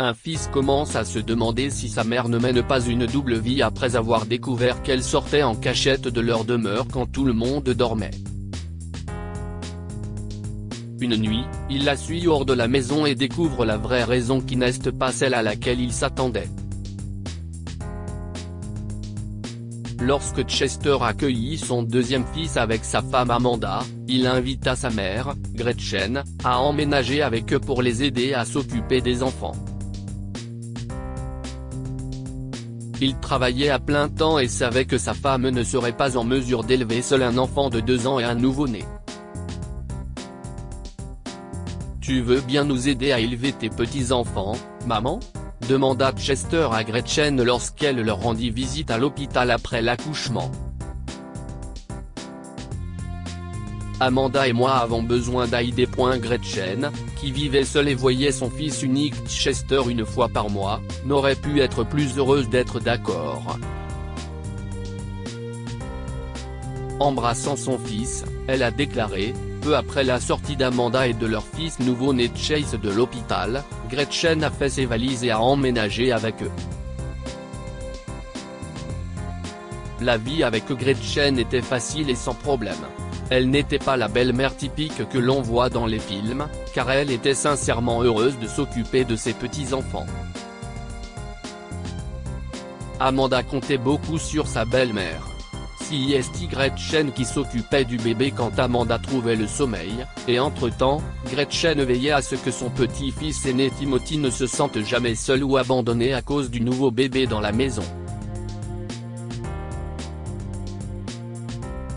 Un fils commence à se demander si sa mère ne mène pas une double vie après avoir découvert qu'elle sortait en cachette de leur demeure quand tout le monde dormait. Une nuit, il la suit hors de la maison et découvre la vraie raison qui n'est pas celle à laquelle il s'attendait. Lorsque Chester accueillit son deuxième fils avec sa femme Amanda, il invita sa mère, Gretchen, à emménager avec eux pour les aider à s'occuper des enfants. Il travaillait à plein temps et savait que sa femme ne serait pas en mesure d'élever seul un enfant de 2 ans et un nouveau-né. « Tu veux bien nous aider à élever tes petits-enfants, maman ?» demanda Chester à Gretchen lorsqu'elle leur rendit visite à l'hôpital après l'accouchement. « Amanda et moi avons besoin d'aide. Gretchen, qui vivait seule et voyait son fils unique Chester une fois par mois, n'aurait pu être plus heureuse d'être d'accord. » Embrassant son fils, elle a déclaré, peu après la sortie d'Amanda et de leur fils nouveau-né Chase de l'hôpital, Gretchen a fait ses valises et a emménagé avec eux. La vie avec Gretchen était facile et sans problème. Elle n'était pas la belle-mère typique que l'on voit dans les films, car elle était sincèrement heureuse de s'occuper de ses petits-enfants. Amanda comptait beaucoup sur sa belle-mère. C'est Gretchen qui s'occupait du bébé quand Amanda trouvait le sommeil, et entre-temps, Gretchen veillait à ce que son petit-fils aîné Timothy ne se sente jamais seul ou abandonné à cause du nouveau bébé dans la maison.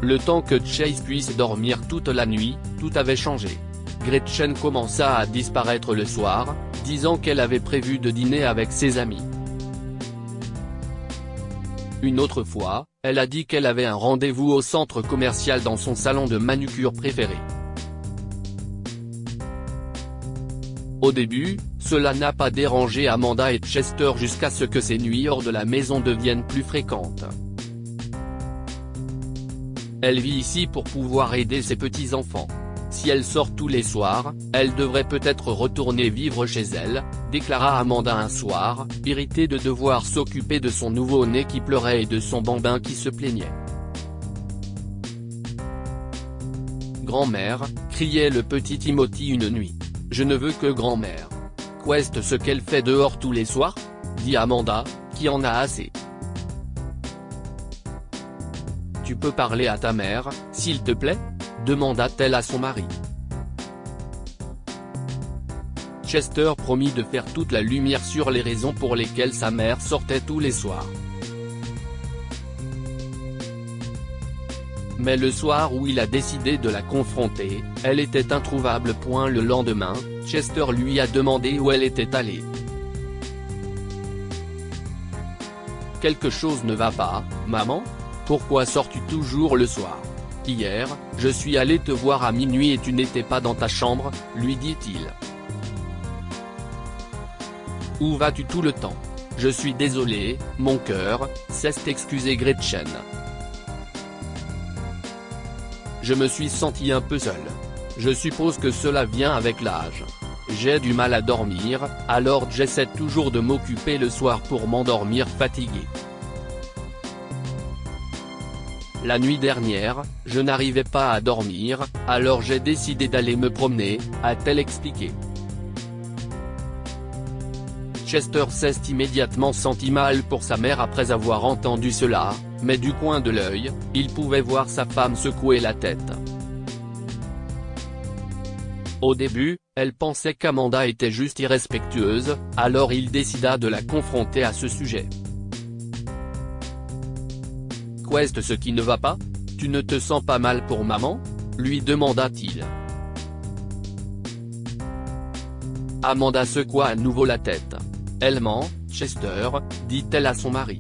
Le temps que Chase puisse dormir toute la nuit, tout avait changé. Gretchen commença à disparaître le soir, disant qu'elle avait prévu de dîner avec ses amis. Une autre fois, elle a dit qu'elle avait un rendez-vous au centre commercial dans son salon de manucure préféré. Au début, cela n'a pas dérangé Amanda et Chester jusqu'à ce que ces nuits hors de la maison deviennent plus fréquentes. Elle vit ici pour pouvoir aider ses petits-enfants. Si elle sort tous les soirs, elle devrait peut-être retourner vivre chez elle, déclara Amanda un soir, irritée de devoir s'occuper de son nouveau-né qui pleurait et de son bambin qui se plaignait. « Grand-mère » criait le petit Timothy une nuit. « Je ne veux que grand-mère. »« Qu'est-ce ce qu'elle fait dehors tous les soirs ?» dit Amanda, qui en a assez. « Tu peux parler à ta mère, s'il te plaît ?» demanda-t-elle à son mari. Chester promit de faire toute la lumière sur les raisons pour lesquelles sa mère sortait tous les soirs. Mais le soir où il a décidé de la confronter, elle était introuvable. Le lendemain, Chester lui a demandé où elle était allée. « Quelque chose ne va pas, maman ? Pourquoi sors-tu toujours le soir ? Hier, je suis allé te voir à minuit et tu n'étais pas dans ta chambre, lui dit-il. Où vas-tu tout le temps ? Je suis désolé, mon cœur, s'est excusé Gretchen. Je me suis senti un peu seule. Je suppose que cela vient avec l'âge. J'ai du mal à dormir, alors j'essaie toujours de m'occuper le soir pour m'endormir fatiguée. La nuit dernière, je n'arrivais pas à dormir, alors j'ai décidé d'aller me promener, a-t-elle expliqué. Chester s'est immédiatement senti mal pour sa mère après avoir entendu cela, mais du coin de l'œil, il pouvait voir sa femme secouer la tête. Au début, elle pensait qu'Amanda était juste irrespectueuse, alors il décida de la confronter à ce sujet. Qu'est-ce ce qui ne va pas ? Tu ne te sens pas mal pour maman ? lui demanda-t-il. Amanda secoua à nouveau la tête. Elle ment, Chester, dit-elle à son mari.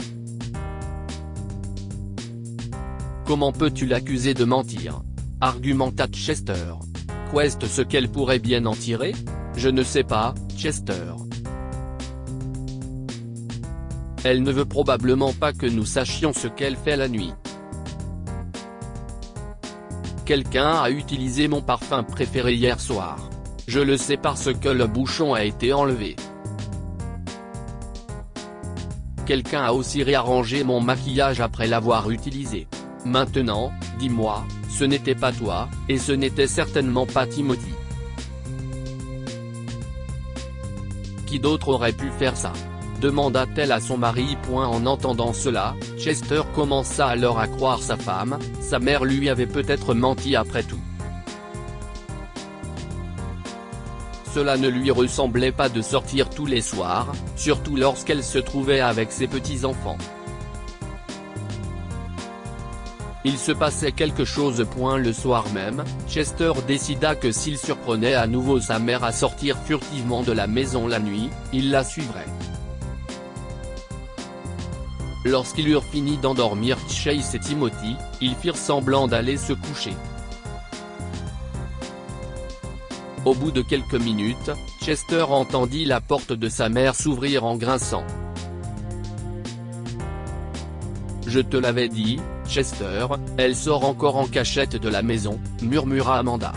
Comment peux-tu l'accuser de mentir ? Argumenta Chester. Qu'est-ce ce qu'elle pourrait bien en tirer ? Je ne sais pas, Chester. Elle ne veut probablement pas que nous sachions ce qu'elle fait la nuit. Quelqu'un a utilisé mon parfum préféré hier soir. Je le sais parce que le bouchon a été enlevé. quelqu'un a aussi réarrangé mon maquillage après l'avoir utilisé. Maintenant, dis-moi, ce n'était pas toi, et ce n'était certainement pas Timothy. Qui d'autre aurait pu faire ça ? Demanda-t-elle à son mari. En entendant cela, Chester commença alors à croire sa femme, sa mère lui avait peut-être menti après tout. Cela ne lui ressemblait pas de sortir tous les soirs, surtout lorsqu'elle se trouvait avec ses petits-enfants. Il se passait quelque chose. Le soir même, Chester décida que s'il surprenait à nouveau sa mère à sortir furtivement de la maison la nuit, il la suivrait. Lorsqu'ils eurent fini d'endormir Chase et Timothy, ils firent semblant d'aller se coucher. Au bout de quelques minutes, Chester entendit la porte de sa mère s'ouvrir en grinçant. « Je te l'avais dit, Chester, elle sort encore en cachette de la maison », murmura Amanda.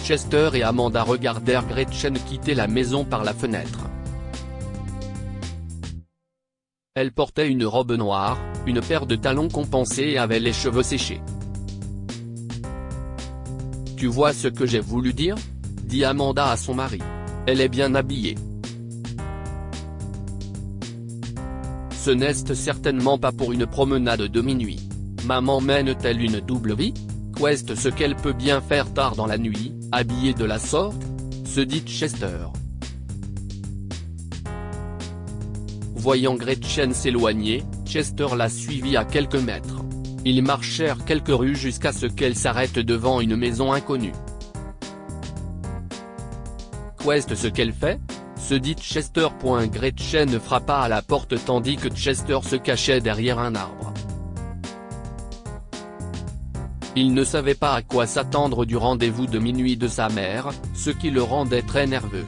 Chester et Amanda regardèrent Gretchen quitter la maison par la fenêtre. Elle portait une robe noire, une paire de talons compensés et avait les cheveux séchés. « Tu vois ce que j'ai voulu dire ?» dit Amanda à son mari. « Elle est bien habillée. » Ce n'est certainement pas pour une promenade de minuit. Maman mène-t-elle une double vie ? Qu'est-ce ce qu'elle peut bien faire tard dans la nuit, habillée de la sorte ? se dit Chester. Voyant Gretchen s'éloigner, Chester la suivit à quelques mètres. Ils marchèrent quelques rues jusqu'à ce qu'elle s'arrête devant une maison inconnue. Qu'est-ce ce qu'elle fait ? se dit Chester. Gretchen frappa à la porte tandis que Chester se cachait derrière un arbre. Il ne savait pas à quoi s'attendre du rendez-vous de minuit de sa mère, ce qui le rendait très nerveux.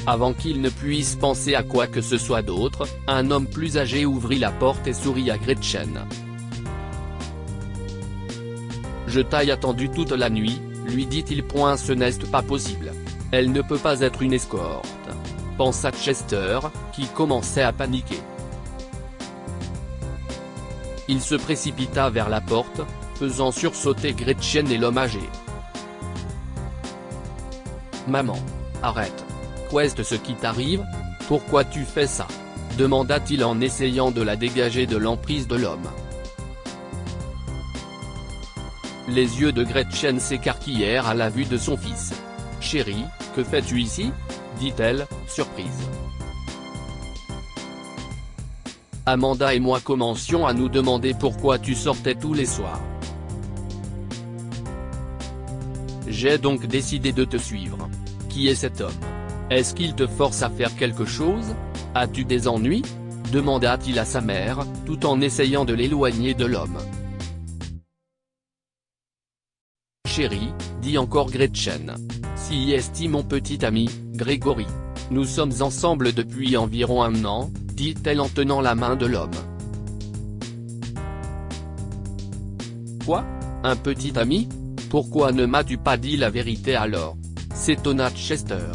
Avant qu'il ne puisse penser à quoi que ce soit d'autre, un homme plus âgé ouvrit la porte et sourit à Gretchen. « Je t'ai attendu toute la nuit, » lui dit-il. « Ce n'est pas possible. Elle ne peut pas être une escorte. » pensa Chester, qui commençait à paniquer. Il se précipita vers la porte, faisant sursauter Gretchen et l'homme âgé. « Maman. Arrête. Qu'est-ce ce qui t'arrive ? Pourquoi tu fais ça ? demanda-t-il en essayant de la dégager de l'emprise de l'homme. Les yeux de Gretchen s'écarquillèrent à la vue de son fils. « Chérie, que fais-tu ici ? » dit-elle, surprise. Amanda et moi commencions à nous demander pourquoi tu sortais tous les soirs. J'ai donc décidé de te suivre. Qui est cet homme ? Est-ce qu'il te force à faire quelque chose ? As-tu des ennuis ? demanda-t-il à sa mère, tout en essayant de l'éloigner de l'homme. Chérie, dit encore Gretchen. Si est mon petit ami, Grégory. Nous sommes ensemble depuis environ 1 an, dit-elle en tenant la main de l'homme. Quoi ? Un petit ami ? Pourquoi ne m'as-tu pas dit la vérité alors ? s'étonna Chester.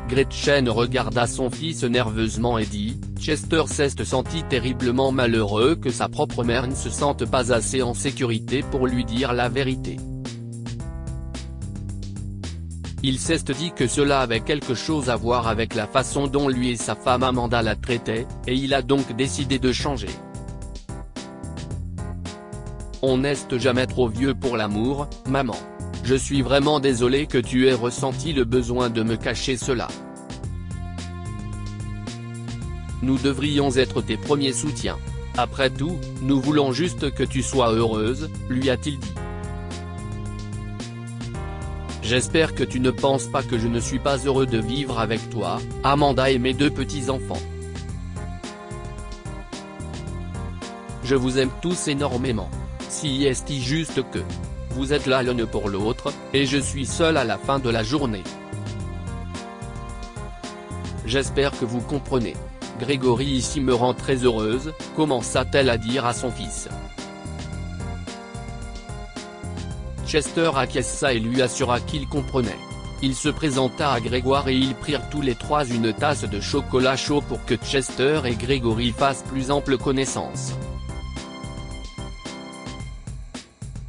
Gretchen regarda son fils nerveusement et dit, Chester s'est senti terriblement malheureux que sa propre mère ne se sente pas assez en sécurité pour lui dire la vérité. Il s'est dit que cela avait quelque chose à voir avec la façon dont lui et sa femme Amanda la traitaient, et il a donc décidé de changer. On n'est jamais trop vieux pour l'amour, maman. Je suis vraiment désolé que tu aies ressenti le besoin de me cacher cela. Nous devrions être tes premiers soutiens. Après tout, nous voulons juste que tu sois heureuse, lui a-t-il dit. J'espère que tu ne penses pas que je ne suis pas heureux de vivre avec toi, Amanda et mes 2 petits-enfants. Je vous aime tous énormément. Si est juste que vous êtes là l'un pour l'autre, et je suis seul à la fin de la journée. J'espère que vous comprenez. Grégory ici me rend très heureuse, commença-t-elle à dire à son fils. Chester acquiesça et lui assura qu'il comprenait. Il se présenta à Grégoire et ils prirent tous les trois une tasse de chocolat chaud pour que Chester et Gregory fassent plus ample connaissance.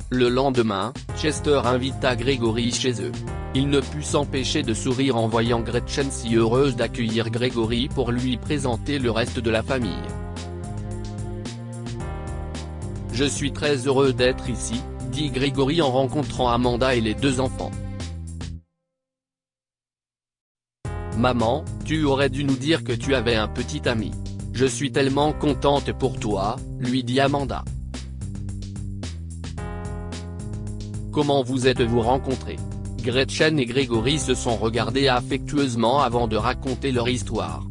Le lendemain, Chester invita Gregory chez eux. Il ne put s'empêcher de sourire en voyant Gretchen si heureuse d'accueillir Gregory pour lui présenter le reste de la famille. « Je suis très heureux d'être ici », dit Gregory en rencontrant Amanda et les deux enfants. « Maman, tu aurais dû nous dire que tu avais un petit ami. Je suis tellement contente pour toi », lui dit Amanda. « Comment vous êtes-vous rencontrés ?» Gretchen et Gregory se sont regardés affectueusement avant de raconter leur histoire.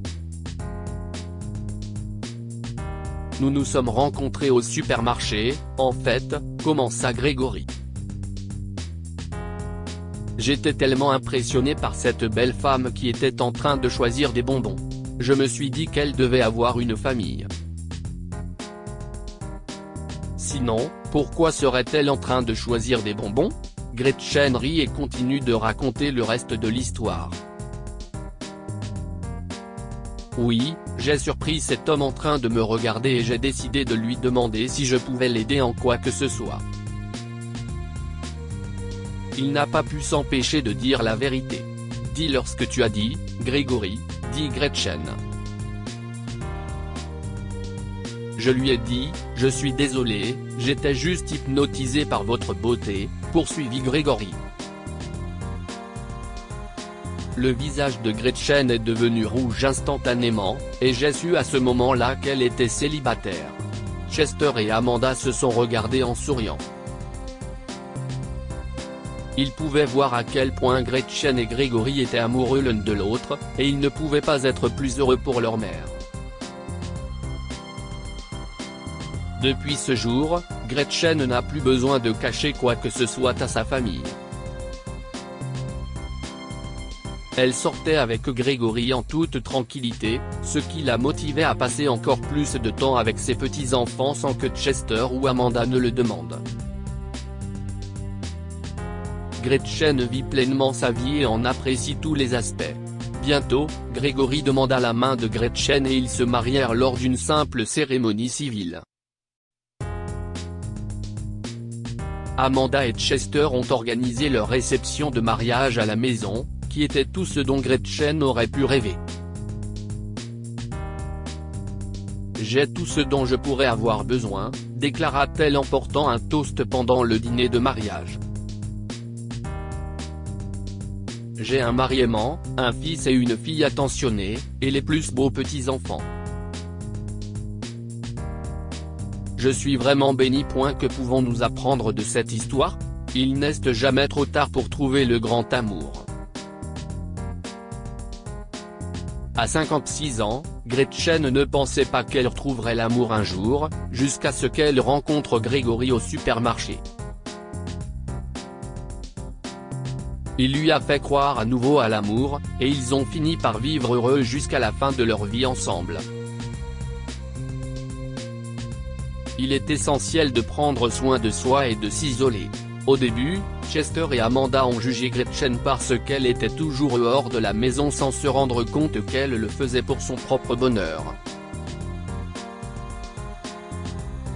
« Nous nous sommes rencontrés au supermarché, en fait », commença Gregory. « J'étais tellement impressionné par cette belle femme qui était en train de choisir des bonbons. Je me suis dit qu'elle devait avoir une famille. Sinon, pourquoi serait-elle en train de choisir des bonbons ?» Gretchen rit et continue de raconter le reste de l'histoire. « Oui, j'ai surpris cet homme en train de me regarder et j'ai décidé de lui demander si je pouvais l'aider en quoi que ce soit. Il n'a pas pu s'empêcher de dire la vérité. Dis-leur ce que tu as dit, Gregory, dit Gretchen. Je lui ai dit, je suis désolé, j'étais juste hypnotisé par votre beauté, poursuivit Gregory. Le visage de Gretchen est devenu rouge instantanément, et j'ai su à ce moment-là qu'elle était célibataire. Chester et Amanda se sont regardés en souriant. Ils pouvaient voir à quel point Gretchen et Gregory étaient amoureux l'un de l'autre, et ils ne pouvaient pas être plus heureux pour leur mère. Depuis ce jour, Gretchen n'a plus besoin de cacher quoi que ce soit à sa famille. Elle sortait avec Gregory en toute tranquillité, ce qui la motivait à passer encore plus de temps avec ses petits-enfants sans que Chester ou Amanda ne le demandent. Gretchen vit pleinement sa vie et en apprécie tous les aspects. Bientôt, Gregory demanda la main de Gretchen et ils se marièrent lors d'une simple cérémonie civile. Amanda et Chester ont organisé leur réception de mariage à la maison, qui était tout ce dont Gretchen aurait pu rêver. « J'ai tout ce dont je pourrais avoir besoin », déclara-t-elle en portant un toast pendant le dîner de mariage. « J'ai un mari aimant, un fils et une fille attentionnés, et les plus beaux petits-enfants. Je suis vraiment béni. Que pouvons-nous apprendre de cette histoire ? Il n'est jamais trop tard pour trouver le grand amour. » À 56 ans, Gretchen ne pensait pas qu'elle retrouverait l'amour un jour, jusqu'à ce qu'elle rencontre Gregory au supermarché. Il lui a fait croire à nouveau à l'amour, et ils ont fini par vivre heureux jusqu'à la fin de leur vie ensemble. Il est essentiel de prendre soin de soi et de s'isoler. Au début, Chester et Amanda ont jugé Gretchen parce qu'elle était toujours hors de la maison sans se rendre compte qu'elle le faisait pour son propre bonheur.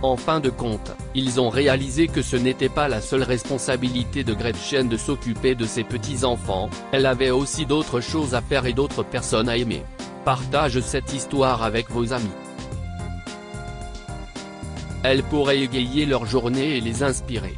En fin de compte, ils ont réalisé que ce n'était pas la seule responsabilité de Gretchen de s'occuper de ses petits-enfants, elle avait aussi d'autres choses à faire et d'autres personnes à aimer. Partage cette histoire avec vos amis. Elle pourrait égayer leur journée et les inspirer.